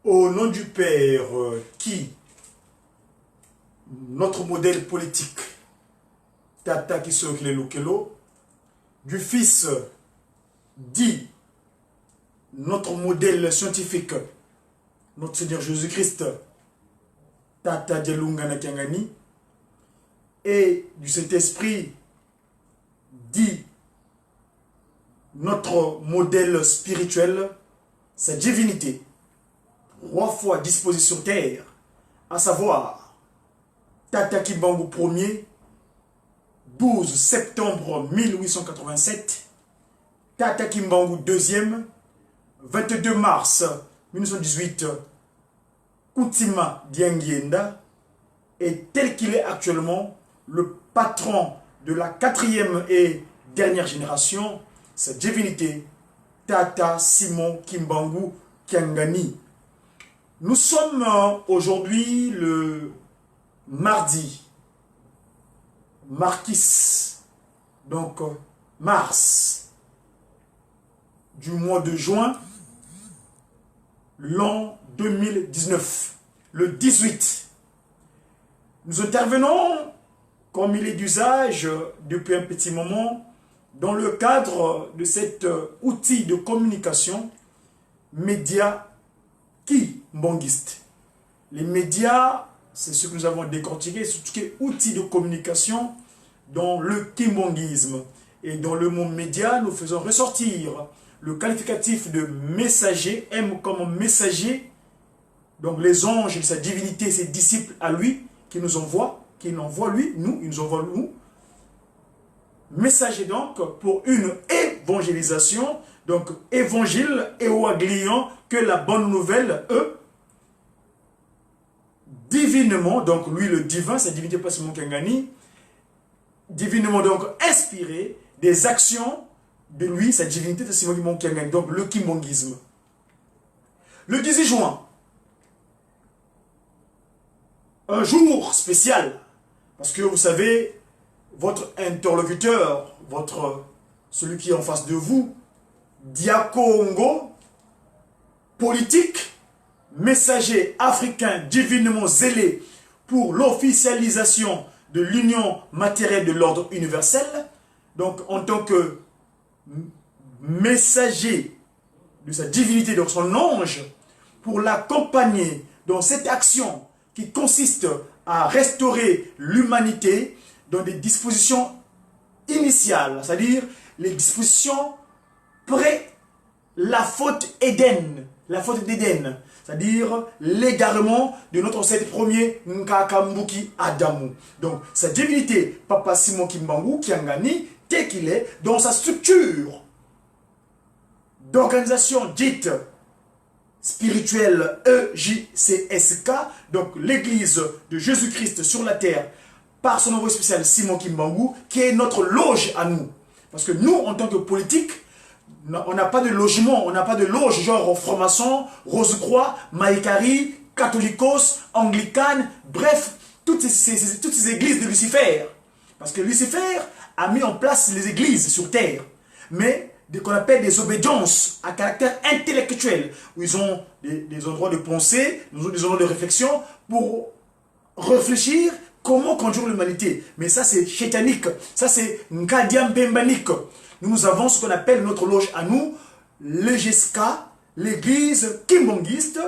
Au nom du Père qui, notre modèle politique, Tata Kisokile Lukelo, du Fils dit, notre modèle scientifique, notre Seigneur Jésus-Christ, Tata Djelungana Kiangani, et du Saint-Esprit dit, notre modèle spirituel, sa divinité, 3 fois disposée sur terre, à savoir Tata Kimbangu Ier, 12 septembre 1887, Tata Kimbangu II, 22 mars 1918, Koutima Diangienda, est tel qu'il est actuellement le patron de la 4e et dernière génération, sa divinité, Tata Simon Kimbangu Kiangani. Nous sommes aujourd'hui le mardi, donc mars, du mois de juin, l'an 2019, le 18. Nous intervenons, comme il est d'usage depuis un petit moment, dans le cadre de cet outil de communication, média kimbangiste. Les médias, c'est ce que nous avons décortiqué, c'est tout ce qui est outil de communication dans le kimbangisme. Et dans le mot média, nous faisons ressortir le qualificatif de messager, M comme messager, donc les anges et sa divinité, ses disciples à lui, qui nous envoient, qui l'envoient lui, nous, il nous envoie nous. Messager donc pour une évangélisation, donc évangile et ouagliant que la bonne nouvelle, divinement, donc lui le divin, sa divinité pas Simon Kiangani, divinement donc inspiré des actions de lui, sa divinité de Simon Kiangani, donc le kimbangisme. Le 18 juin, un jour spécial, parce que vous savez, votre interlocuteur, celui qui est en face de vous, Diakongo, politique, messager africain divinement zélé pour l'officialisation de l'union matérielle de l'ordre universel, donc en tant que messager de sa divinité, donc son ange, pour l'accompagner dans cette action qui consiste à restaurer l'humanité dans des dispositions initiales, c'est-à-dire les dispositions près la faute Éden, c'est-à-dire l'égarement de notre ancêtre premier Nkakambuki Adamu. Donc sa divinité, Papa Simon Kimbangu Kiangani, tel qu'il est, dans sa structure d'organisation dite spirituelle EJCSK, donc l'église de Jésus-Christ sur la terre, par son envoyé spécial Simon Kimbangu, qui est notre loge à nous. Parce que nous, en tant que politique, on n'a pas de logement, on n'a pas de loge genre franc-maçon, Rose-Croix, Maïkari, Catholicos, Anglicane, bref, toutes ces églises de Lucifer. Parce que Lucifer a mis en place les églises sur terre, mais qu'on appelle des obédiences à caractère intellectuel, où ils ont des endroits de pensée, des endroits de réflexion pour réfléchir comment conduire l'humanité. Mais ça c'est chétanique, ça c'est Nkadiam Pembanique. Nous avons ce qu'on appelle notre loge à nous, l'EGSK, l'église kimbangiste,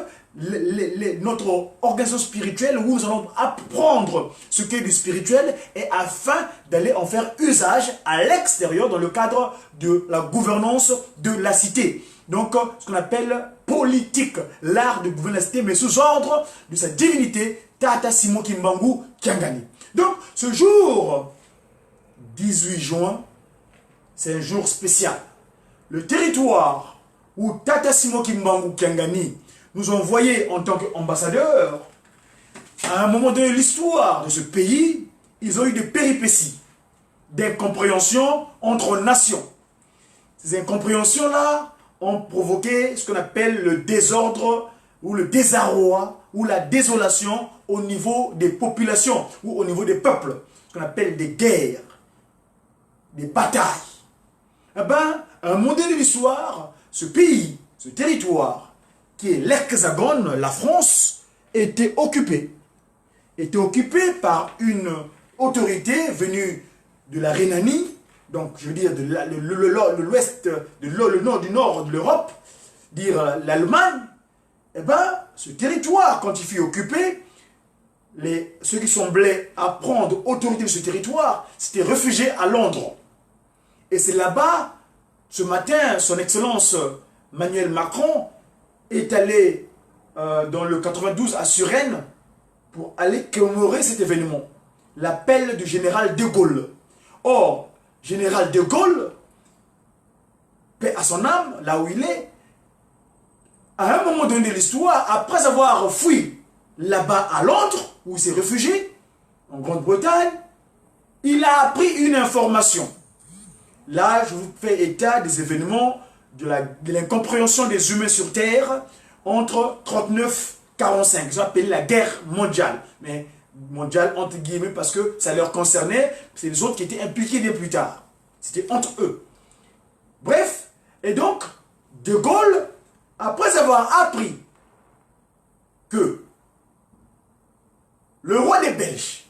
notre organisation spirituelle où nous allons apprendre ce qu'est du spirituel et afin d'aller en faire usage à l'extérieur dans le cadre de la gouvernance de la cité. Donc ce qu'on appelle politique, l'art de gouverner la cité, mais sous ordre de sa divinité, Tata Simon Kimbangu Kiangani. Donc ce jour 18 juin, c'est un jour spécial. Le territoire où Tata Simon Kimbangu Kiangani nous ont envoyés en tant qu'ambassadeurs, à un moment donné de l'histoire de ce pays, ils ont eu des péripéties, d'incompréhensions entre nations. Ces incompréhensions-là ont provoqué ce qu'on appelle le désordre ou le désarroi ou la désolation au niveau des populations ou au niveau des peuples. Ce qu'on appelle des guerres, des batailles. Eh bien, à un moment donné de l'histoire, ce pays, ce territoire, qui est l'Hexagone, la France, était occupée par une autorité venue de la Rhénanie, donc je veux dire de l'ouest, le nord de l'Europe, dire l'Allemagne. Eh bien, ce territoire, quand il fut occupé, ceux qui semblaient prendre autorité de ce territoire, s'étaient réfugiés à Londres. Et c'est là-bas, ce matin, son Excellence Emmanuel Macron est allé dans le 92 à Suresnes pour aller commémorer cet événement, l'appel du général de Gaulle. Or, général de Gaulle, paix à son âme, là où il est, à un moment donné de l'histoire, après avoir fui là-bas à Londres, où il s'est réfugié, en Grande-Bretagne, il a appris une information. Là, je vous fais état des événements de l'incompréhension des humains sur Terre entre 39-45. Ils ont appelé la guerre mondiale. Mais mondiale entre guillemets parce que ça leur concernait. C'est les autres qui étaient impliqués dès plus tard. C'était entre eux. Bref, et donc, De Gaulle, après avoir appris que le roi des Belges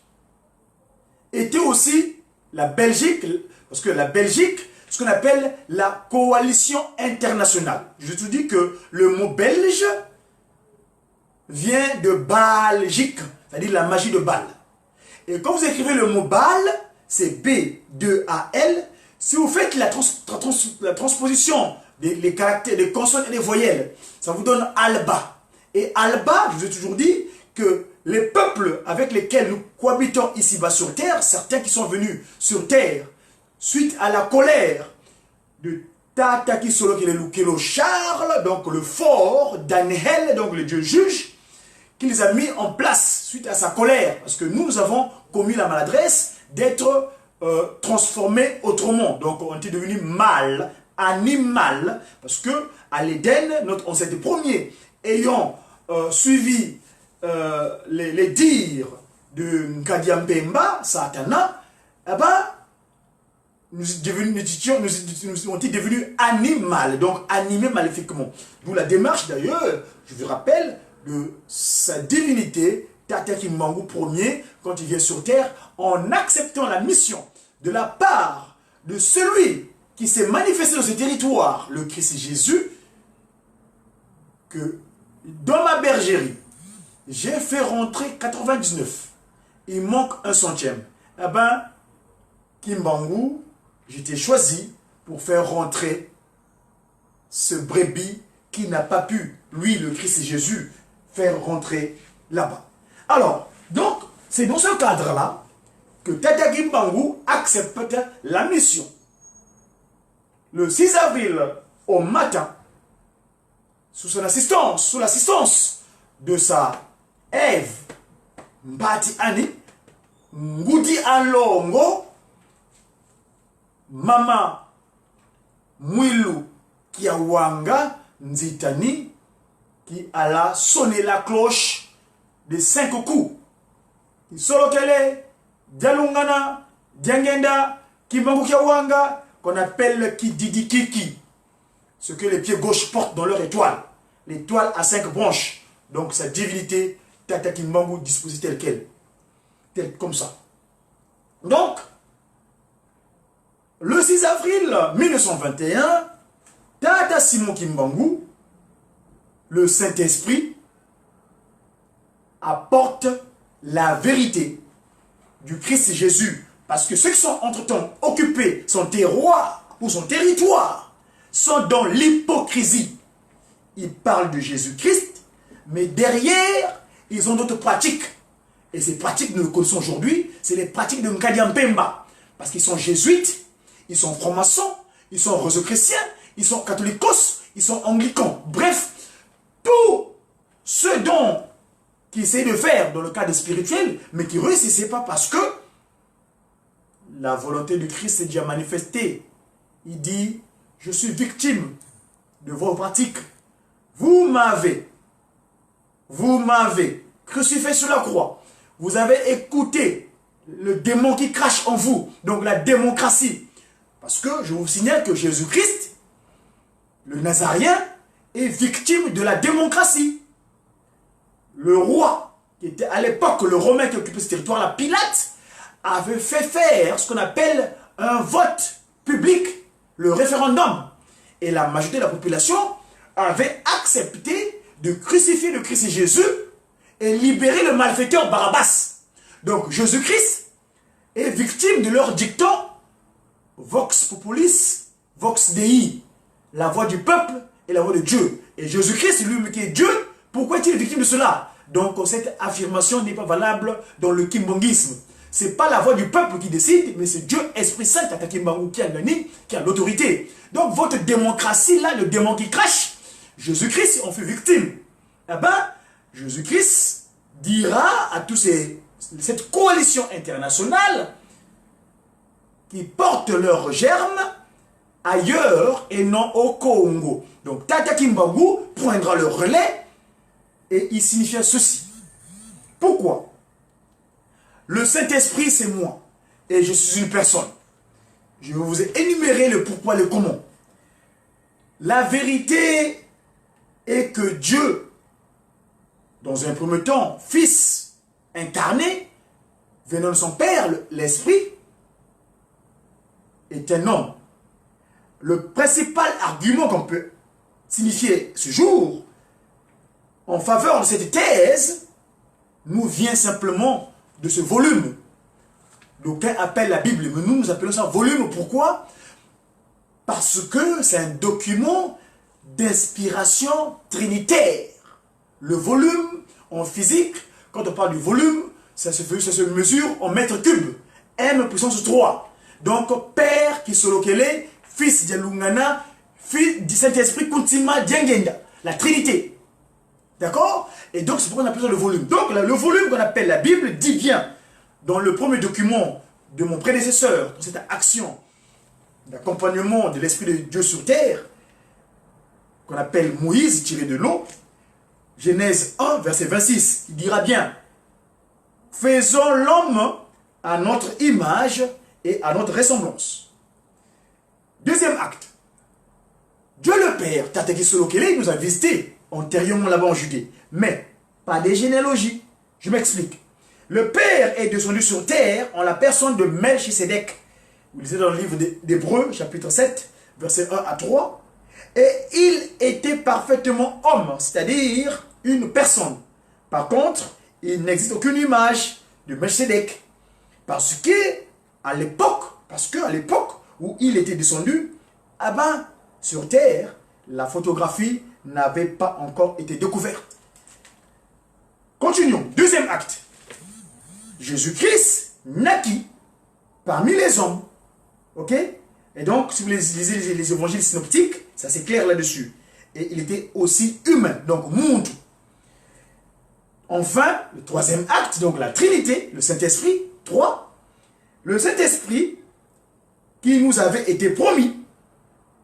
était aussi la Belgique, parce que la Belgique, ce qu'on appelle la coalition internationale. Je te dis que le mot belge vient de Balgique, c'est-à-dire la magie de Bâle. Et quand vous écrivez le mot Bâle, c'est B-2-A-L. Si vous faites la transposition des caractères, des consonnes et des voyelles, ça vous donne Alba. Et Alba, je vous ai toujours dit que les peuples avec lesquels nous cohabitons ici-bas sur Terre, certains qui sont venus sur Terre suite à la colère de Tataki Solo Kelo Charles, donc le fort d'Angel, donc le dieu juge, qui les a mis en place suite à sa colère, parce que nous avons commis la maladresse d'être transformés autrement. Donc on était devenu mal, animal, parce que à l'Éden, notre ancêtre premier, ayant suivi les dires de Nkadiampemba, Satana, eh ben, nous sommes devenus animal, donc animés maléfiquement. D'où la démarche d'ailleurs, je vous rappelle, de sa divinité, Tataki Mbangu Ier, quand il vient sur terre, en acceptant la mission de la part de celui qui s'est manifesté dans ce territoire, le Christ Jésus, que dans ma bergerie, j'ai fait rentrer 99. Il manque un centième. Eh bien, Kimbangu, j'étais choisi pour faire rentrer ce brebis qui n'a pas pu, lui, le Christ Jésus, faire rentrer là-bas. Alors, donc, c'est dans ce cadre-là que Tata Kimbangu accepte la mission. Le 6 avril au matin, sous l'assistance de sa Ève Mbati Ani, Ngudi Alongo, Mama Mwilu Kiawanga Nzitani, qui alla sonner la cloche de 5 coups. Solokele, Dialungana, Diangenda, Kimbangu Kiawanga, qu'on appelle Kididi Kiki, ce que les pieds gauches portent dans leur étoile. L'étoile à 5 branches. Donc sa divinité, Tata Kimbangu, disposée telle quelle. Comme ça. Donc, le 6 avril 1921, Tata Simon Kimbangu, le Saint-Esprit, apporte la vérité du Christ Jésus. Parce que ceux qui sont entre-temps occupés son terroir ou son territoire sont dans l'hypocrisie. Ils parlent de Jésus-Christ, mais derrière, ils ont d'autres pratiques. Et ces pratiques, nous les connaissons aujourd'hui, c'est les pratiques de Nkadiampemba. Parce qu'ils sont jésuites, ils sont francs-maçons, ils sont rosicruciens, ils sont catholicos, ils sont anglicans. Bref, tout ce dont qu'ils essaient de faire dans le cadre spirituel, mais qui ne réussissaient pas parce que la volonté du Christ est déjà manifestée. Il dit, je suis victime de vos pratiques. Vous m'avez crucifié sur la croix. Vous avez écouté le démon qui crache en vous, donc la démocratie. Parce que je vous signale que Jésus-Christ, le Nazaréen, est victime de la démocratie. Le roi, qui était à l'époque le Romain qui occupait ce territoire, la Pilate, avait fait faire ce qu'on appelle un vote public, le référendum. Et la majorité de la population avait accepté de crucifier le Christ Jésus et libérer le malfaiteur Barabbas. Donc Jésus-Christ est victime de leur dicton Vox Populis, Vox Dei, la voix du peuple et la voix de Dieu. Et Jésus-Christ, lui qui est Dieu, pourquoi est-il victime de cela? Donc cette affirmation n'est pas valable dans le kimbongisme. Ce n'est pas la voix du peuple qui décide, mais c'est Dieu, Esprit Saint, qui a gagné, qui a l'autorité. Donc votre démocratie, là, le démon qui crache, Jésus-Christ en fait victime. Eh bien, Jésus-Christ dira à tous cette coalition internationale qui porte leurs germes ailleurs et non au Congo. Donc Tata Kimbangu prendra le relais et il signifie ceci. Pourquoi? Le Saint-Esprit, c'est moi. Et je suis une personne. Je vous ai énuméré le pourquoi, le comment. La vérité est que Dieu, dans un premier temps, Fils incarné, venant de son Père, l'Esprit, est un homme. Le principal argument qu'on peut signifier ce jour en faveur de cette thèse nous vient simplement de ce volume. D'aucuns appellent la Bible, mais nous appelons ça volume. Pourquoi? Parce que c'est un document d'inspiration trinitaire. Le volume, en physique, quand on parle du volume, ça se mesure en mètres cubes. M puissance 3. Donc, Père qui solokele, Fils de Lungana, Fils du Saint-Esprit, Kuntima, Diengenda. La Trinité. D'accord? Et donc, c'est pourquoi on appelle ça le volume. Donc, le volume qu'on appelle la Bible dit bien, dans le premier document de mon prédécesseur, dans cette action d'accompagnement de l'Esprit de Dieu sur terre, qu'on appelle Moïse, tiré de l'eau, Genèse 1, verset 26, il dira bien, faisons l'homme à notre image et à notre ressemblance. Deuxième acte, Dieu le Père, Tateki Solokele, nous a visité antérieurement là-bas en Judée, mais pas des généalogies. Je m'explique. Le Père est descendu sur terre en la personne de Melchisédek. Vous lisez dans le livre d'Hébreux, chapitre 7, versets 1 à 3. Et il était parfaitement homme, c'est-à-dire une personne. Par contre, il n'existe aucune image de Melchisédek. Parce qu'à l'époque où il était descendu, sur terre, la photographie n'avait pas encore été découverte. Continuons. Deuxième acte. Jésus-Christ naquit parmi les hommes. Ok? Et donc, si vous lisez les évangiles synoptiques, ça c'est clair là-dessus. Et il était aussi humain, donc monde. Enfin, le troisième acte, donc la Trinité, le Saint-Esprit, 3. Le Saint-Esprit qui nous avait été promis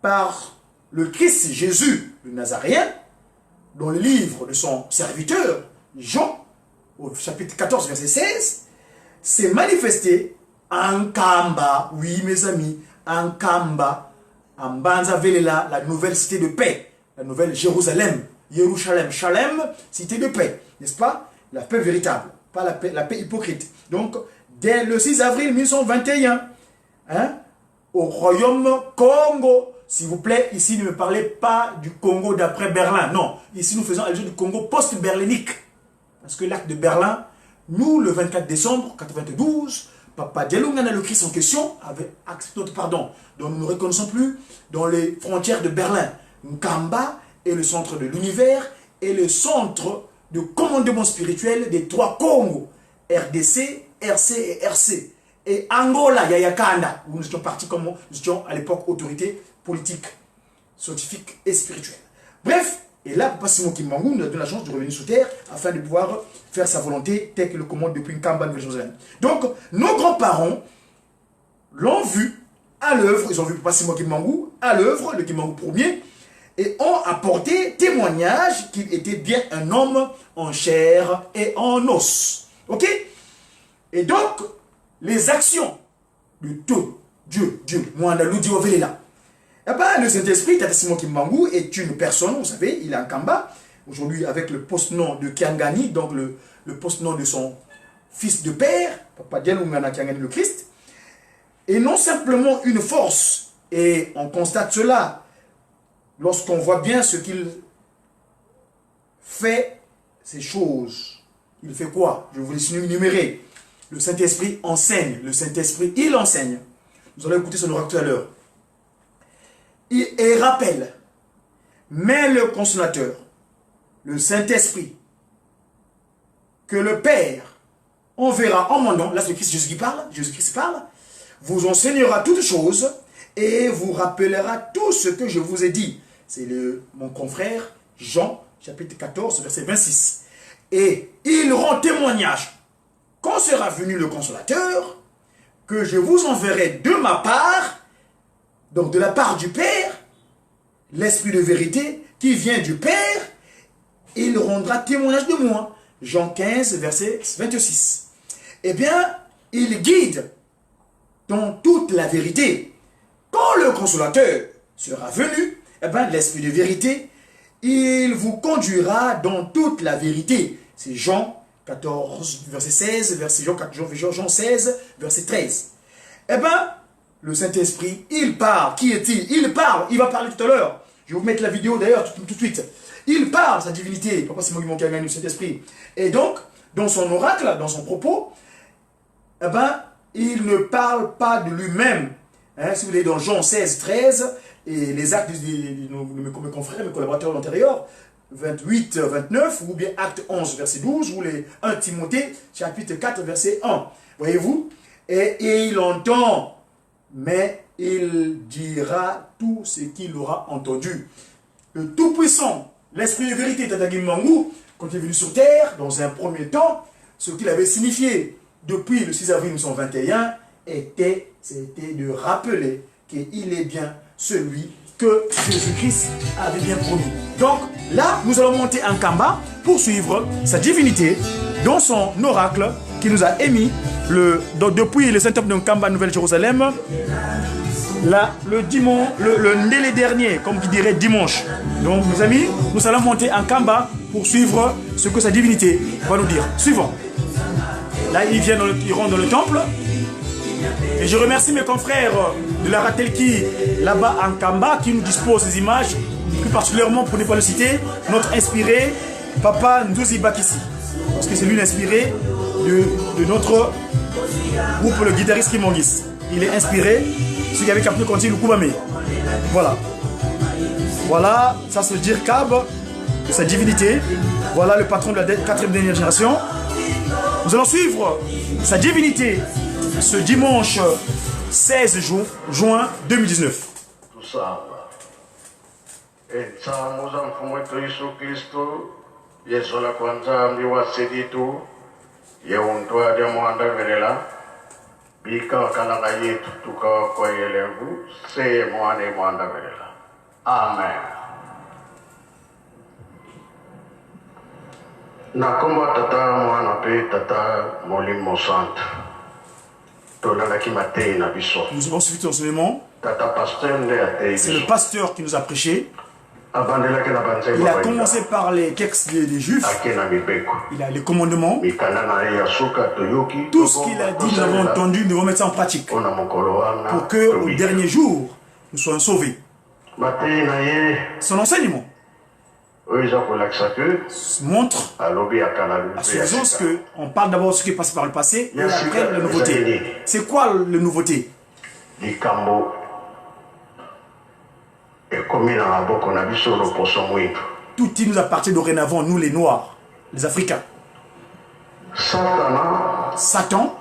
par le Christ Jésus, le Nazaréen, dans le livre de son serviteur, Jean, au chapitre 14, verset 16, s'est manifesté en Kamba, oui mes amis, en Kamba, en Banza Velela, la nouvelle cité de paix, la nouvelle Jérusalem, Jérusalem, Shalem, cité de paix, n'est-ce pas? La paix véritable, pas la paix hypocrite. Donc, dès le 6 avril 1921, au royaume Congo, s'il vous plaît, ici ne me parlez pas du Congo d'après Berlin, non, ici nous faisons allusion du Congo post-berlinique, parce que l'acte de Berlin, nous, le 24 décembre 1992, Papa Dialungana, le Christ en question, avait accepté notre pardon. Donc nous ne reconnaissons plus dans les frontières de Berlin. Nkamba est le centre de l'univers et le centre de commandement spirituel des trois Congos, RDC, RC et RC. Et Angola, Yayakanda, où nous étions partis comme nous étions à l'époque autorité politique, scientifique et spirituelle. Bref, et là, Papa Simon Kimbangu nous a donné la chance de revenir sur terre afin de pouvoir faire sa volonté telle que le commande depuis Nkamba de Jérusalem. Donc, nos grands-parents l'ont vu à l'œuvre, ils ont vu Papa Simon Kimbangu à l'œuvre, le Kimbangu premier, et ont apporté témoignage qu'il était bien un homme en chair et en os. Ok? Et donc, les actions de tout Dieu, moi, on a l'oudi au là. Eh ben, le Saint-Esprit, Tata Simon Kimbangu, est une personne, vous savez, il est en Kamba, aujourd'hui avec le post-nom de Kiangani, donc le post-nom de son fils de père, Papa Dianou Ngana Kiangani le Christ, et non simplement une force, et on constate cela lorsqu'on voit bien ce qu'il fait, ces choses. Il fait quoi? Je vous laisse énumérer. Le Saint-Esprit enseigne, le Saint-Esprit, il enseigne. Nous allons écouter son oracle tout à l'heure. Et rappelle, mais le consolateur, le Saint-Esprit, que le Père enverra en mon nom, là c'est Christ Jésus qui parle, Jésus-Christ parle, vous enseignera toutes choses et vous rappellera tout ce que je vous ai dit. C'est mon confrère Jean, chapitre 14, verset 26. Et il rend témoignage, quand sera venu le consolateur, que je vous enverrai de ma part, donc de la part du Père, l'Esprit de vérité qui vient du Père, il rendra témoignage de moi. Jean 15, verset 26. Eh bien, il guide dans toute la vérité. Quand le consolateur sera venu, eh bien, l'Esprit de vérité, il vous conduira dans toute la vérité. C'est Jean 14, verset 16, verset Jean 16, verset 13. Eh bien, le Saint-Esprit, il parle. Qui est-il? Il parle. Il va parler tout à l'heure. Je vais vous mettre la vidéo d'ailleurs tout de suite. Il parle, sa divinité. Pourquoi c'est moi qui manque le Saint-Esprit? Et donc, dans son oracle, dans son propos, eh ben, il ne parle pas de lui-même. Hein, si vous voulez, dans Jean 16, 13, et les actes de mes confrères, mes collaborateurs antérieurs, 28, 29, ou bien acte 11, verset 12, ou les 1 Timothée, chapitre 4, verset 1. Voyez-vous? Et il entend, mais il dira tout ce qu'il aura entendu. Le Tout-Puissant, l'Esprit de vérité, Tata Kimbangu, quand il est venu sur terre, dans un premier temps, ce qu'il avait signifié depuis le 6 avril 1921, c'était de rappeler qu'il est bien celui que Jésus-Christ avait bien promis. Donc là, nous allons monter en Kamba pour suivre sa divinité dans son oracle qui nous a émis depuis le Saint-Temple de Kamba, Nouvelle-Jérusalem, le dimanche, le Ndélé dernier, comme qui dirait dimanche. Donc, mes amis, nous allons monter en Kamba pour suivre ce que sa divinité va nous dire. Suivant. Là, ils rentrent dans le temple. Et je remercie mes confrères de la Ratelki, là-bas en Kamba, qui nous disposent ces images, plus particulièrement, pour ne pas le citer, notre inspiré, Papa Ndouzi Bakissi. Parce que c'est lui l'inspiré de notre groupe, le guitariste Kimongis. Il est inspiré, celui qui avait capté quand il le Koubame. Voilà. Voilà, ça c'est le Dirkab de sa divinité. Voilà le patron de la 4e dernière génération. Nous allons suivre sa divinité ce dimanche 16 juin 2019. Tout ça. Et ça, nous avons fait Jésus-Christ, Yesu la kwanza mliwasidi tu, yeuntua de mwanda velela, bika wakalaga yetu tukawa kwa yelengu, seye mwane mwanda velela. Amen. Nakomba tata mwana pe tata molimo santa. Nous avons suivi ton enseignement. C'est le pasteur qui nous a prêché. Il a commencé par les textes des Juifs. Il a les commandements. Tout ce qu'il a dit, nous avons entendu, nous allons mettre ça en pratique. Pour qu'au dernier jour, nous soyons sauvés. Son enseignement montre à suffisance qu'on parle d'abord de ce qui est passé par le passé et après la nouveauté. C'est quoi la nouveauté? Tout il nous appartient dorénavant, nous les Noirs, les Africains. Satan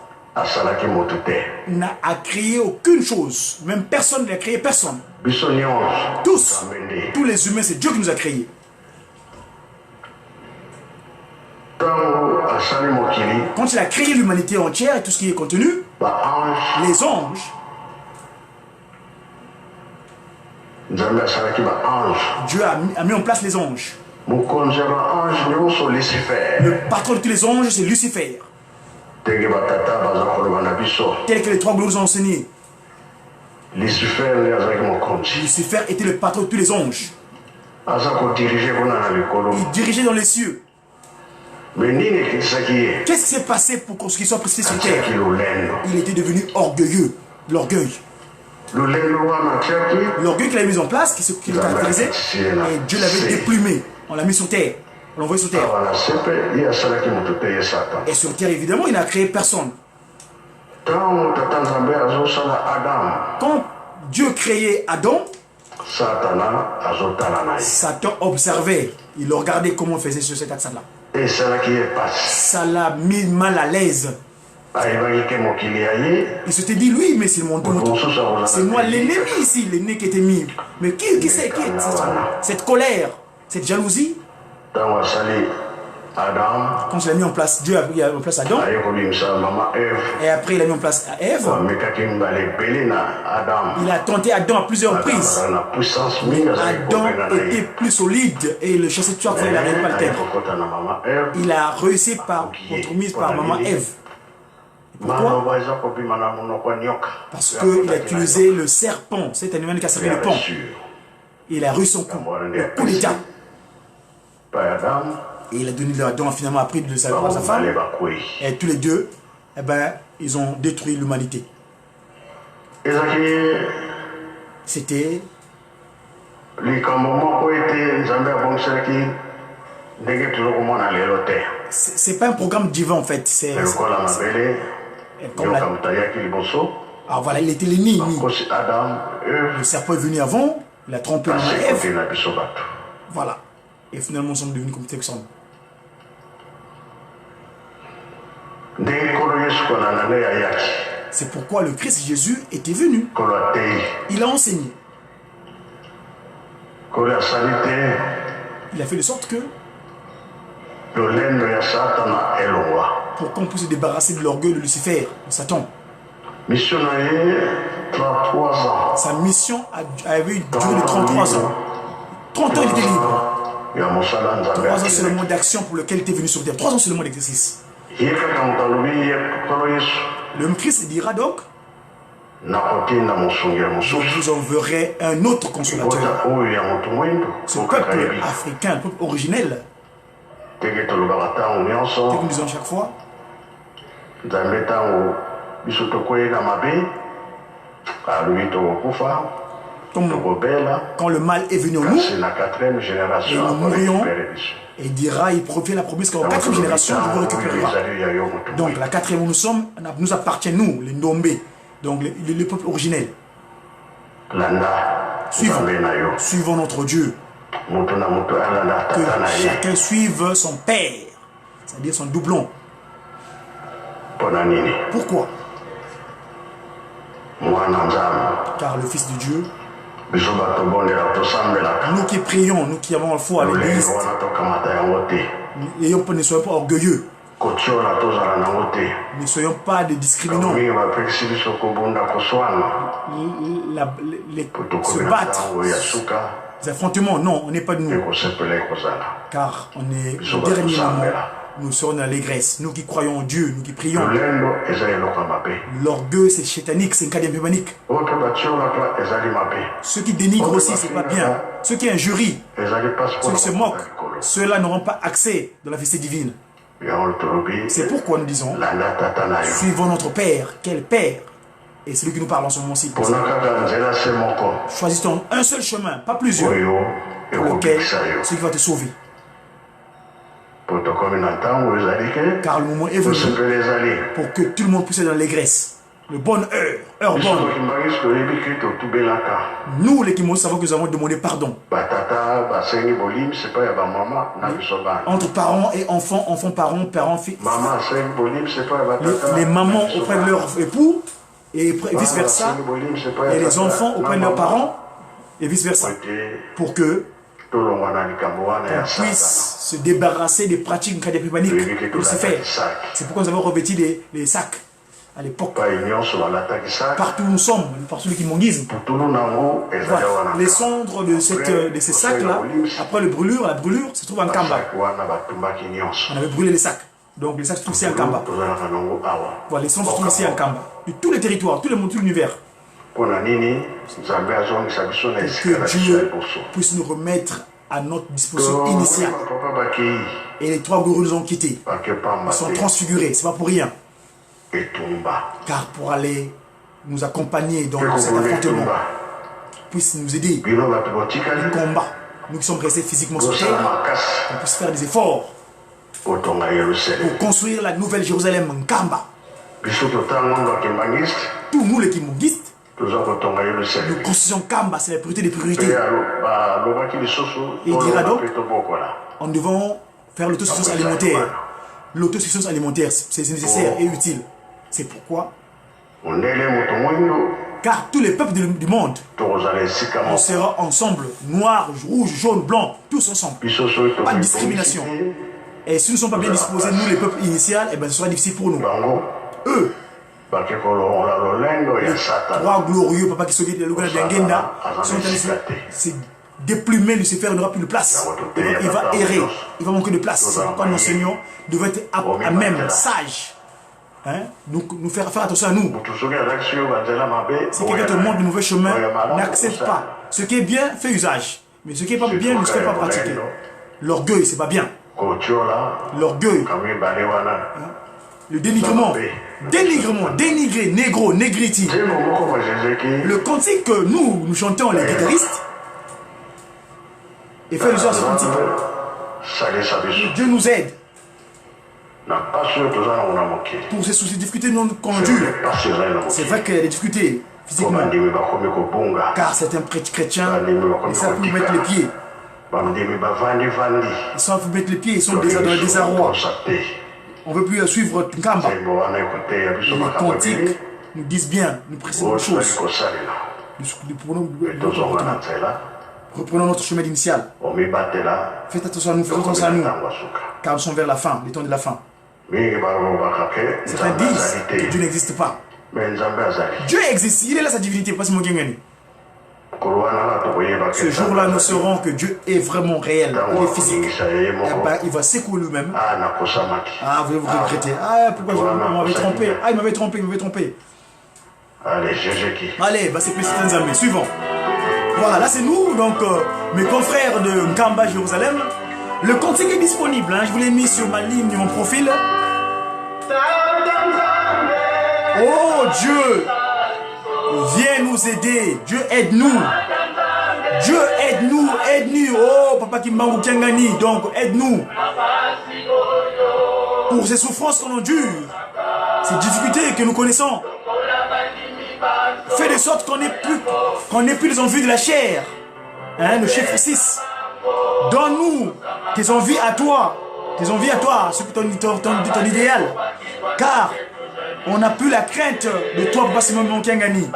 n'a créé aucune chose. Même personne n'a créé personne. Tous les humains, c'est Dieu qui nous a créés. Quand il a créé l'humanité entière et tout ce qui est contenu, les anges, Dieu a mis en place les anges. Le patron de tous les anges, c'est Lucifer. Tel que les trois glorieux ont enseigné. Lucifer était le patron de tous les anges. Il dirigeait dans les cieux. Qu'est-ce qui s'est passé pour qu'il soit précipité sur terre? Il était devenu orgueilleux. L'orgueil. L'orgueil qu'il a mis en place, qui le caractérisait, et Dieu l'avait déplumé. On l'a mis sur terre. On l'a envoyé sur terre. Et sur terre, évidemment, il n'a créé personne. Quand Dieu créait Adam, Satan observait. Il regardait comment on faisait sur cet axe-là. Ça l'a mis mal à l'aise. Il s'était dit, lui, mais c'est mon tour. C'est moi l'ennemi ici, l'ennemi qui était mis. Mais qui c'est qui est cette colère, cette jalousie? Quand il a mis en place, Dieu a mis en place Adam. Et après il a mis en place Ève. Il a tenté Adam à plusieurs reprises. Adam était plus solide et le chasseur de tueur, il n'arrivait pas à le terre. Il a réussi par contre-mise par maman Ève. Pourquoi? Parce qu'il a utilisé le serpent, cet animal qui a servi le pont. Il a réussi son coup, le coup d'état. Et il a donné à Adam, finalement, appris de sa femme. Et tous les deux, eh ben, ils ont détruit l'humanité. C'était... C'est pas un programme divin, en fait. Alors voilà, il était l'ennemi. Le serpent est venu avant, il a trompé Ève. Voilà. Et finalement, nous sommes devenus comme tel que sommes. C'est pourquoi le Christ Jésus était venu. Il a enseigné. Il a fait de sorte que pour qu'on puisse se débarrasser de l'orgueil de Lucifer, de Satan. Sa mission avait duré de 33 ans. 30 ans, il était libre. 3 ans seulement d'action pour lequel il était venu sur terre. 3 ans seulement d'exercice. Le Christ dira donc, je vous enverrai un autre consolateur. Ce peuple africain, le peuple originel, que nous disons chaque fois, quand le mal est venu en nous, et nous mourions, et il dira, il provient la promesse qu'en 4e génération, je vous récupérerai. Donc la 4e où nous sommes, nous appartient, nous, les Ndombé, donc le peuple originel. Suivons notre Dieu. Que chacun suive son père, c'est-à-dire son doublon. Pourquoi? Car le Fils de Dieu, nous qui prions, nous qui avons la foi à l'église, ne soyons pas orgueilleux. Ne soyons pas des discriminants. Se battre, les affrontements, non, on n'est pas de nous. Car on est au dernier moment. Nous serons dans l'allégresse. Nous qui croyons en Dieu, nous qui prions. L'orgueil, c'est chétanique, c'est un cas d'impémanique. Ceux qui dénigrent aussi, c'est pas bien. Ceux qui injurient, ceux qui se moquent, ceux-là n'auront pas accès dans la fête divine. C'est pourquoi nous disons, suivons notre Père. Quel Père? Et celui qui nous parle en ce moment-ci. Choisissons un seul chemin, pas plusieurs, pour lequel celui qui va te sauver. Car le moment est venu pour que tout le monde puisse être dans l'allégresse. Le bonne heure bonne. Nous, les Kimos, savons que nous avons demandé pardon. Entre parents et enfants, enfants-parents, parents-fils. Les mamans auprès de leur époux et vice-versa. Et les enfants auprès de leurs parents et vice-versa. Pour que on puisse se débarrasser des pratiques cadéprimaniques. C'est pourquoi nous avons revêti les sacs à l'époque. Partout où nous sommes, par celui qui monguisme. Voilà. Les cendres de ces sacs-là, après la brûlure se trouve en Kamba. On avait brûlé les sacs. Donc les sacs se trouvent ici en Kamba. Voilà, les cendres se trouvent ici en Kamba. De tous les territoires, tout l'univers. que Dieu puisse nous remettre à notre disposition initiale. Et les trois gourous nous ont quittés. Ils sont transfigurés, c'est pas pour rien. Car pour aller nous accompagner dans cet affrontement, puisse nous aider au combat. Nous qui sommes restés physiquement sur terre, on puisse faire des efforts pour construire la nouvelle Jérusalem en Kamba. Tous nous les Kimbanguistes, nous construisons Kamba, c'est la priorité des priorités. Et il dira donc, en devant faire l'autosuffisance alimentaire. L'autosuffisance alimentaire, c'est nécessaire et utile. C'est pourquoi, car tous les peuples du monde, on sera ensemble, noir, rouge, jaune, blanc, tous ensemble. Pas de discrimination. Et si nous ne sommes pas bien disposés, nous les peuples initiaux, eh ben, ce sera difficile pour nous. Eux, les trois glorieux, papa qui sont de l'Ouganda d'Angenda, sont allés se déplumer, Lucifer n'aura plus de place. Il va errer, il va manquer de place. C'est pourquoi nos enseignants devraient être à même, sages. Hein? Nous faire attention à nous. Si quelqu'un te montre de mauvais chemin, n'accepte pas. Ce qui est bien, fais usage. Mais ce qui n'est pas bien, ne se fait pas pratiquer. L'orgueil, c'est pas bien. L'orgueil. Le dénigrement. Dénigrement, dénigrer, négro, négriti. Le cantique que nous chantons, les guitaristes, et fait usage de ce cantique. Dieu nous aide. Pour ces soucis, difficultés qu'on endure. C'est vrai qu'il y a des difficultés physiquement. Car certains chrétiens, ils savent plus mettre les pieds. Ils savent plus mettre les pieds, ils sont déjà dans le désarroi. On ne veut plus suivre Nkamba. Les cantiques nous disent bien, nous précisons les choses. Reprenons notre chemin initial. Faites attention à nous, faisons attention à nous. Car nous sommes vers la fin, les temps de la fin. Certains disent que Dieu n'existe pas. Dieu existe, il est là sa divinité, pas seulement Gengani. Ce jour-là, nous saurons que Dieu est vraiment réel, il est physique. Il va secouer lui-même. Ah, vous regrettez. Ah, pourquoi je m'avais trompé? Ah, il m'avait trompé. Allez, c'est plus Nzambe. Suivant. Voilà, là c'est nous, donc mes confrères de Nkamba Jérusalem. Le cantique est disponible, hein, je vous l'ai mis sur ma ligne, mon profil. Oh Dieu, viens nous aider. Dieu aide-nous. Dieu aide-nous, aide-nous. Oh Papa Kimbangu Kiangani, donc aide-nous. Pour ces souffrances qu'on endure, ces difficultés que nous connaissons. Fais de sorte qu'on n'ait plus les envies de la chair. Hein, le chiffre 6. Donne-nous tes envies à toi. Tes envies à toi, ton idéal. Car on n'a plus la crainte de toi, Papa Simon Kiangani.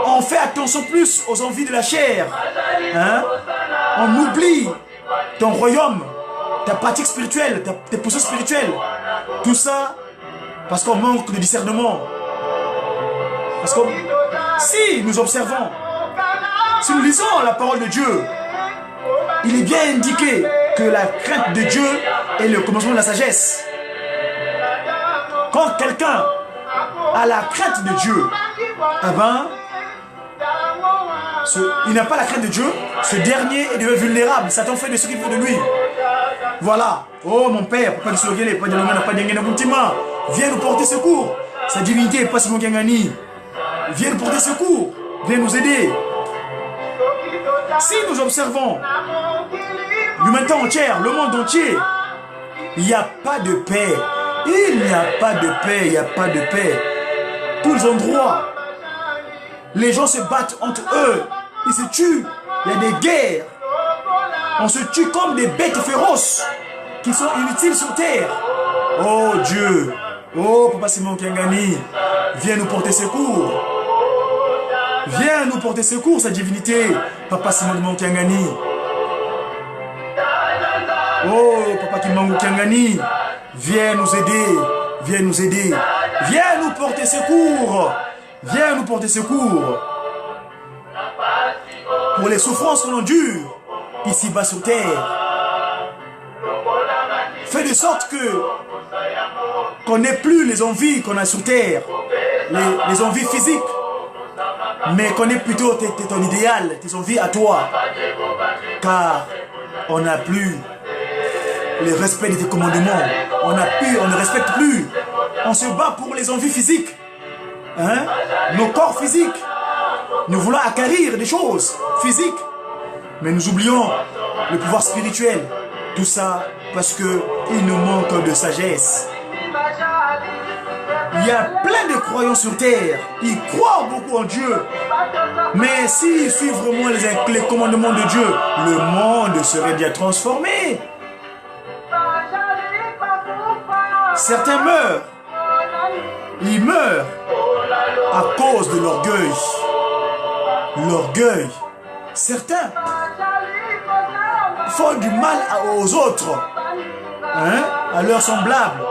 On fait attention plus aux envies de la chair. Hein? On oublie ton royaume, ta pratique spirituelle, tes positions spirituelles. Tout ça parce qu'on manque de discernement. Parce que si nous observons, si nous lisons la parole de Dieu, il est bien indiqué que la crainte de Dieu est le commencement de la sagesse. Quand quelqu'un a la crainte de Dieu, eh ben, il n'a pas la crainte de Dieu, ce dernier est devenu vulnérable. Satan fait de ce qu'il veut de lui. Voilà. Oh mon Père, viens nous porter secours. Sa divinité est pas si mon Kangani. Viens nous porter secours. Viens nous aider. Si nous observons l'humanité entière, le monde entier, il n'y a pas de paix. Il n'y a pas de paix, il n'y a pas de paix. Tous les endroits, les gens se battent entre eux. Ils se tuent. Il y a des guerres. On se tue comme des bêtes féroces qui sont inutiles sur terre. Oh Dieu. Oh Papa Simon Kiangani. Viens nous porter secours. Viens nous porter secours, sa divinité. Papa Simon Kiangani. Oh Papa Kimbangu Kiangani. Viens nous aider. Viens nous aider. Viens nous porter secours. Viens nous porter secours. Pour les souffrances qu'on endure ici-bas sur terre. Fais de sorte qu'on n'ait plus les envies qu'on a sur terre. les envies physiques, mais connais plutôt ton idéal, tes envies à toi. Car on n'a plus le respect de tes commandements. On ne respecte plus. On se bat pour les envies physiques. Hein? Nos corps physiques. Nous voulons acquérir des choses physiques. Mais nous oublions le pouvoir spirituel. Tout ça parce qu'il nous manque de sagesse. Il y a plein de croyants sur terre. Ils croient beaucoup en Dieu. Mais s'ils suivent vraiment les commandements de Dieu, le monde serait bien transformé. Certains meurent. Ils meurent à cause de l'orgueil. L'orgueil. Certains font du mal aux autres, hein, à leurs semblables.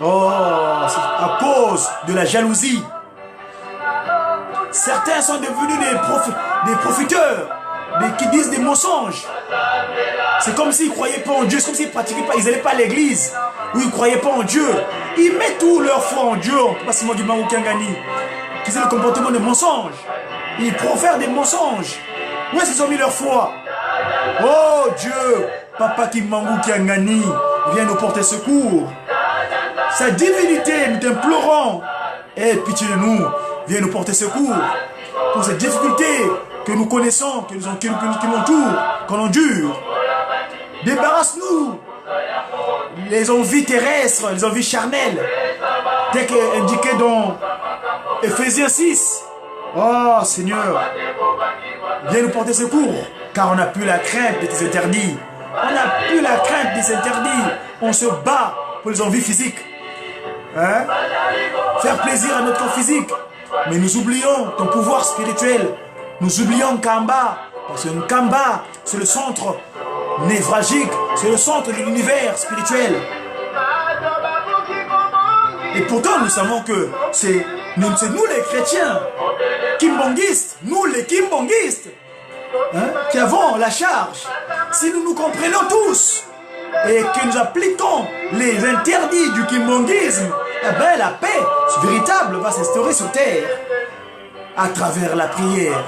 Oh, à cause de la jalousie. Certains sont devenus des profiteurs, qui disent des mensonges. C'est comme s'ils ne croyaient pas en Dieu, c'est comme s'ils pratiquaient pas, ils n'allaient pas à l'église, ou ils ne croyaient pas en Dieu. Ils mettent tout leur foi en Dieu, pas seulement du Mangou Kiangani, qui c'est le comportement de mensonge. Ils profèrent des mensonges. Où est-ce qu'ils ont mis leur foi? Oh Dieu, Papa Kimangou Kiangani, viens nous porter secours. Sa divinité, nous t'implorons. Aie pitié de nous, viens nous porter secours. Pour ces difficultés que nous connaissons, qui nous entourent, qu'on endure. Débarrasse-nous les envies terrestres, les envies charnelles, tel qu'indiqué dans Ephésiens 6. Oh Seigneur, viens nous porter secours, car on n'a plus la crainte de tes interdits. On n'a plus la crainte des interdits. On se bat pour les envies physiques. Hein? Faire plaisir à notre corps physique. Mais nous oublions ton pouvoir spirituel. Nous oublions Nkamba. Parce que Nkamba, c'est le centre névralgique. C'est le centre de l'univers spirituel. Et pourtant, nous savons que c'est nous les chrétiens, kimbongistes, nous les kimbongistes, hein, qui avons la charge. Si nous nous comprenons tous et que nous appliquons les interdits du kimbongisme, eh bien, la paix véritable va s'instaurer sur terre à travers la prière,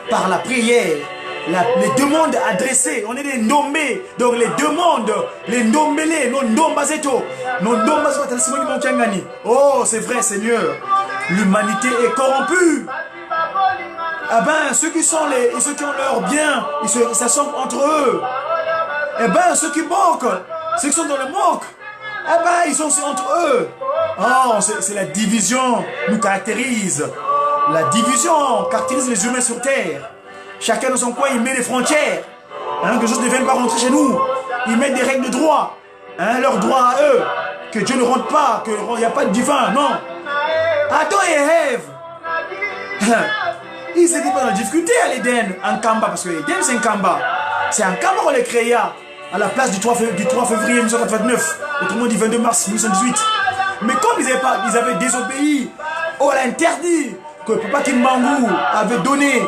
par la prière. Les demandes adressées, on est des nommés, donc les demandes, les nommés, nos nombazeto, nos nombazeto. Oh, c'est vrai, Seigneur, l'humanité est corrompue. Eh ben, ceux qui ont leur bien, ils s'assemblent entre eux. Eh ben, ceux qui manquent, ceux qui sont dans le manque, eh ben, ils sont entre eux. Oh, c'est la division nous caractérise. La division caractérise les humains sur terre. Chacun dans son coin, il met des frontières. Hein, que les choses ne viennent pas rentrer chez nous. Ils mettent des règles de droit. Hein, leurs droits à eux. Que Dieu ne rentre pas, qu'il n'y a pas de divin. Non. Adam et Ève. Ils n'étaient pas dans la difficulté à l'Éden, en Kamba, parce que l'Éden c'est un Kamba. C'est un Kamba qu'on les créa à la place du 3 février 1989, autrement dit 22 mars 1918. Mais comme ils avaient désobéi à l'interdit que Papa Kimbangu avait donné,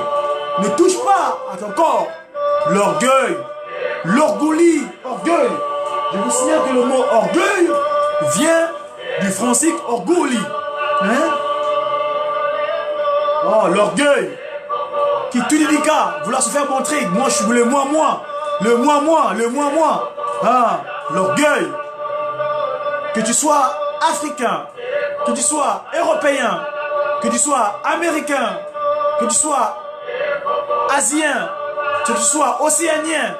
ne touche pas à ton corps. L'orgueil, l'orgouli, orgueil. Je vous signale que le mot orgueil vient du francique orgouli. Hein? Oh, l'orgueil qui tout délicat, vouloir se faire montrer. Moi, je suis le moi. Le moi. Ah, l'orgueil. Que tu sois africain, que tu sois européen, que tu sois américain, que tu sois asien, que tu sois océanien,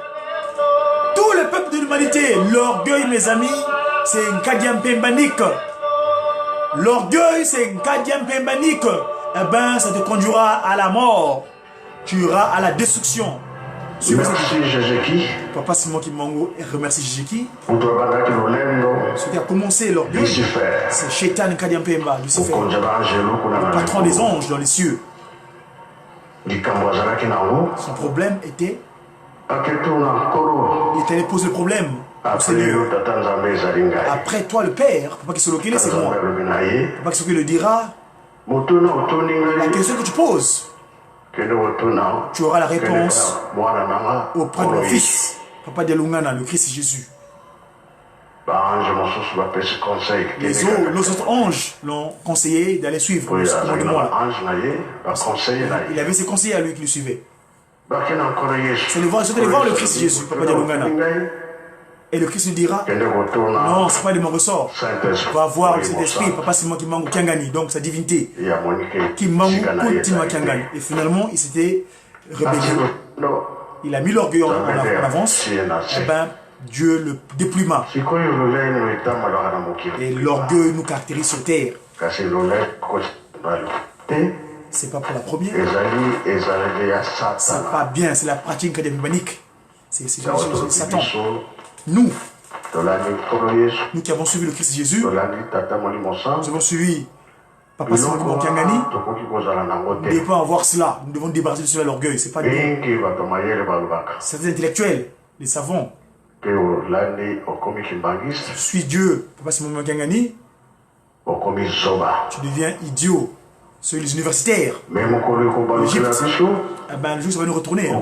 tout le peuple de l'humanité, l'orgueil, mes amis, c'est un Kadiam Pembanik. L'orgueil, c'est un Kadiam Pembanik. Eh bien, ça te conduira à la mort. Tu iras à la destruction. Merci Jéjeki. Papa Simon Kimbangu remercie Jéjeki. Pour toi, ce qui a commencé l'orgueil, c'est Shaitan Kadiam Pemba, Lucifer, le patron des anges dans les cieux. Son problème était, il était posé le problème au Seigneur. Après toi, le Père, Papa Kisolokele, c'est moi. Papa Kisolokele le dira. La question que tu poses, tu auras la réponse auprès de mon fils, Papa Delungana, le Christ Jésus. Les autres anges l'ont conseillé d'aller suivre ce commandement-là. Il avait ses conseillers à lui qui le suivaient. C'est de voir le Christ Jésus, Papa Dialungana. Et le Christ nous dira, non, ce n'est pas de mon ressort. Va voir le Saint-Esprit, Papa Simon Kimbangu Kiangani, donc sa divinité. Kimbangu Kuntima Kiangani. Et finalement, il s'était rebellé. Il a mis l'orgueil en avance. Et ben, Dieu le dépluma. Et l'orgueil nous caractérise sur terre. C'est pas pour la première. C'est pas bien, c'est la pratique académique. C'est Satan. Nous qui avons suivi le Christ Jésus, nous avons suivi Papa Simon Kiangani, nous devons avoir cela. Nous devons débarrasser de cela l'orgueil. C'est pas bien. C'est des intellectuels, les savants. Tu suis Dieu, Papa Simon Kiangani, tu deviens idiot. Ceux les universitaires, l'Égypte, eh ben, le jour ça va nous retourner.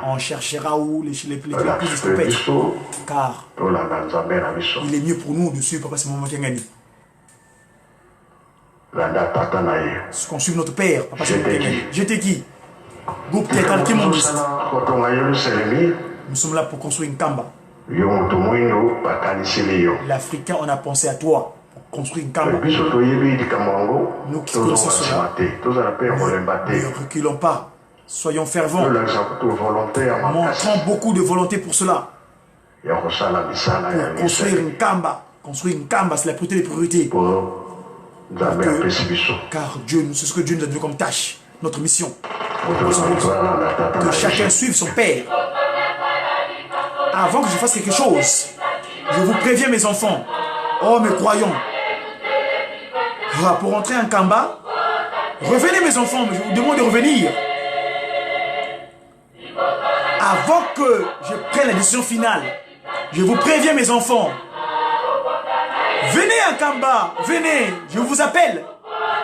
On cherchera où les plus escopètes. Car il est mieux pour nous de suivre Papa Simon Kiangani. Ce qu'on suit notre père, Papa Simon Kiangani. J'étais qui? Groupe Tétal Kimondiste. Nous sommes là pour construire une Kamba. L'Africain, on a pensé à toi. Construire une Kamba. Nous qui connaissons cela, ne reculons pas. Soyons fervents. Montrons beaucoup de volonté pour cela. Pour construire une Kamba. Construire une Kamba, c'est la priorité des priorités. Car Dieu, c'est ce que Dieu nous a donné comme tâche, notre mission. Que chacun suive son père. Avant que je fasse quelque chose, je vous préviens mes enfants, oh mes croyants, pour entrer en Kamba, revenez mes enfants, mais je vous demande de revenir. Avant que je prenne la décision finale, je vous préviens mes enfants, venez en Kamba, venez, je vous appelle,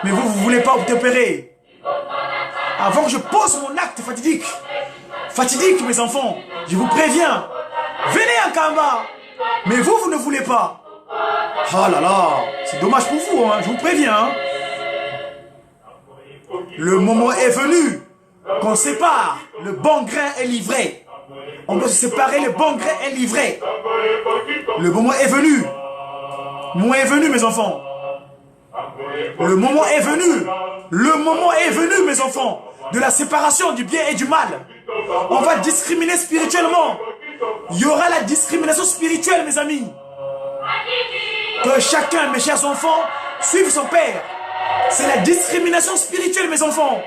mais vous ne voulez pas vous opérer. Avant que je pose mon acte fatidique mes enfants, je vous préviens, venez en Kamba, mais vous ne voulez pas. Ah là là, c'est dommage pour vous, hein, je vous préviens. Hein. Le moment est venu qu'on sépare le bon grain et l'ivraie. On doit se séparer le bon grain et l'ivraie. Le moment est venu. Le moment est venu, mes enfants. Le moment est venu. Le moment est venu, mes enfants, de la séparation du bien et du mal. On va discriminer spirituellement. Il y aura la discrimination spirituelle, mes amis. Que chacun, mes chers enfants, suive son père. C'est la discrimination spirituelle, mes enfants.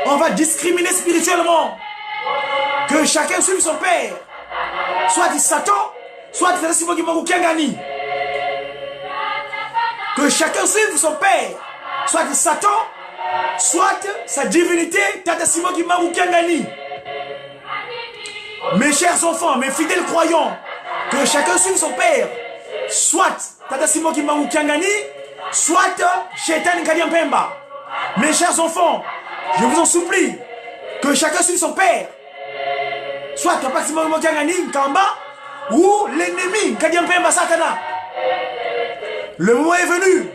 On va discriminer spirituellement. Que chacun suive son père. Soit dit Satan, soit dit Tata Simon Kiangani. Que chacun suive son père. Soit dit Satan, soit sa divinité, Tata Simon Kiangani. Mes chers enfants, mes fidèles croyants, que chacun suive son père. Soit Tata Simon Kiangani, soit Shaitan Kadiampemba. Mes chers enfants, je vous en supplie, que chacun suive son père. Soit Tata Simon Kiangani, Kamba, ou l'ennemi Kadiampemba Satana. Le moment est venu.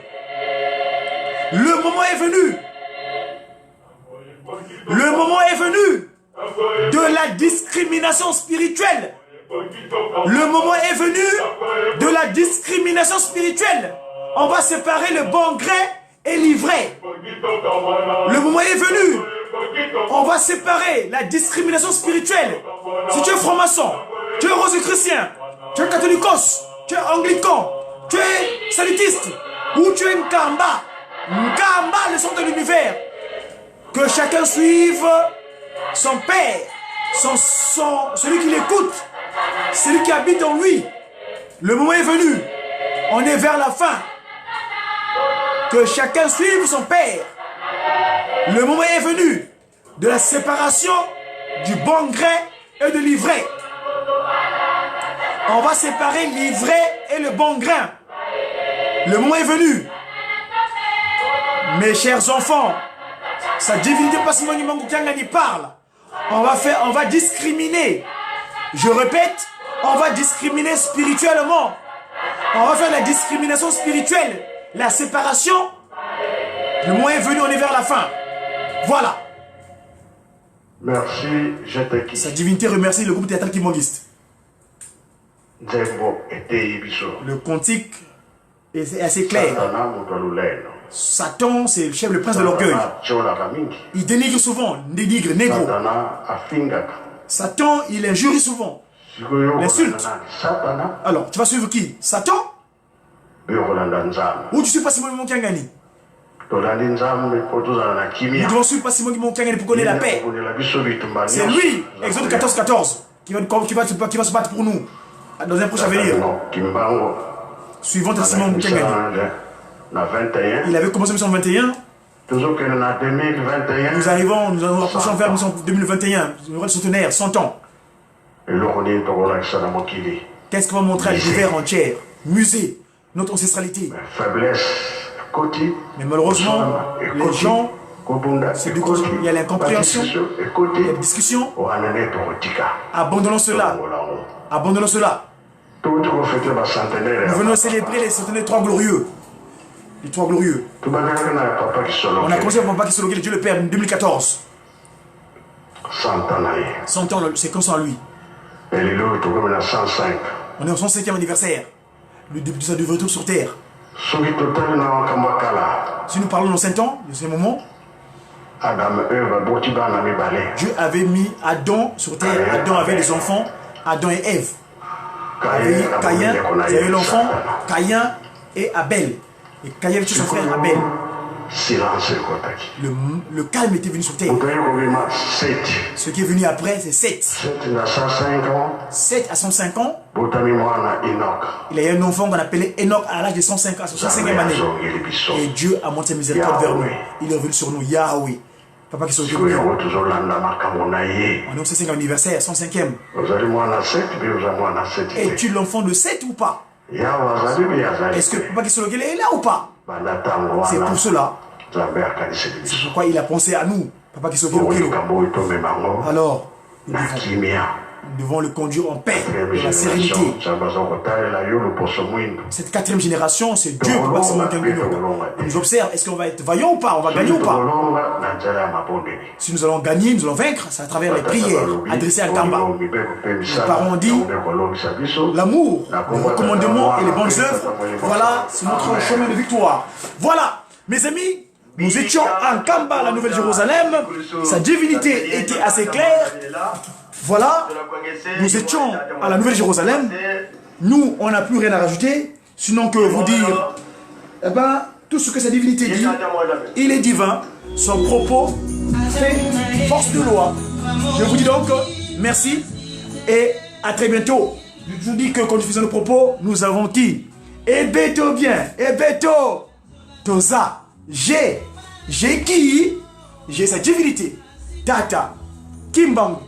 Le moment est venu. Le moment est venu de la discrimination spirituelle. Le moment est venu de la discrimination spirituelle. On va séparer le bon grain et l'ivraie. Le moment est venu. On va séparer la discrimination spirituelle. Si tu es franc-maçon, tu es rosicrucien, tu es catholicos, tu es anglican, tu es salutiste, ou tu es Nkamba. Nkamba, le centre de l'univers. Que chacun suive son père, celui qui l'écoute, celui qui habite en lui. Le moment est venu. On est vers la fin. Que chacun suive son père. Le moment est venu de la séparation du bon grain et de l'ivraie. On va séparer l'ivraie et le bon grain. Le moment est venu. Mes chers enfants, sa divinité Passimon Kiangani parle. On va discriminer. Je répète, On va discriminer spirituellement. On va faire la discrimination spirituelle. La séparation. Le moment est venu, on est vers la fin. Voilà. Merci, je te quitte. Sa divinité remercie le groupe théâtral kimbanguiste. Le cantique est assez clair. Satan, c'est le chef, le prince de l'orgueil. Il dénigre souvent, dénigre, négro. Satan, il injure souvent. Il insulte. Alors, tu vas suivre qui? Satan? Ou tu suis pas Simon Mokiangani? Nous devons suivre pas Simon Mokiangani pour connaître la paix. C'est lui, Exode 14-14, qui va se battre pour nous dans un prochain avenir. Suivant Simon Mokiangani. Il avait commencé en 1921. Nous arrivons, nous allons approcher vers 2021. Nous aurons le centenaire, 100 ans. Qu'est-ce qu'on va montrer à l'univers entier? Musée, notre ancestralité. Mais malheureusement, les gens, il y a l'incompréhension, il y a la discussion. Abandonnons cela. Abandonnons cela. Nous venons célébrer les centenaires 3 glorieux. Les 3 glorieux. On a commencé par Papa Kisoloke, Dieu le Père, en 2014. 100 ans, c'est comme ça lui. On est au 105e anniversaire. Le début de sa retour sur terre. Si nous parlons dans 5 ans, de ce moment, Dieu avait mis Adam sur terre. Adam avait des enfants, Adam et Ève. Caïn, il y avait l'enfant, Caïn et Abel. Et Caïn avait tué son frère Abel. Le calme était venu sur terre. Ce qui est venu après, c'est 7. 7 à 105 ans. Il y a un enfant qu'on appelait Enoch à l'âge de 105 ans, 105e année. Et Dieu a montré miséricorde vers nous. Il est revenu sur nous, Yahweh. Papa qui s'occupe de nous. On est au 105e anniversaire, 105e. Es-tu l'enfant de 7 ou pas? Est-ce que Papa qui s'occupe est là ou pas? C'est pour cela. C'est pourquoi il a pensé à nous. Papa qui s'occupe de nous. Alors, nous devons le conduire en paix, dans la sérénité. Cette 4e génération, c'est Dieu qui va se monter. On nous observe. Est-ce qu'on va être vaillant ou pas? On va gagner ou pas? Si nous allons gagner, nous allons vaincre, c'est à travers les prières adressées à Kamba. Les parents ont dit l'amour, le recommandement et les bonnes œuvres. Voilà, c'est notre chemin de victoire. Voilà, mes amis, nous étions en Kamba, la Nouvelle-Jérusalem. Sa divinité était assez claire. Voilà, nous étions à la Nouvelle-Jérusalem. Nous, on n'a plus rien à rajouter, sinon que vous dire, eh ben, tout ce que sa divinité dit, il est divin. Son propos fait force de loi. Je vous dis donc merci et à très bientôt. Je vous dis que quand nous faisons nos propos, nous avons dit Ebeto bien, Ebeto, Toza, j'ai qui? J'ai sa divinité. Tata, Kimbangu,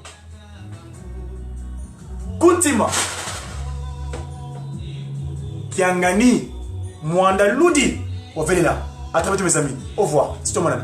Kuntima, Kiangani, Mwanda Ludi. On fait là. À très bientôt mes amis. Au revoir. C'est toi mon ami.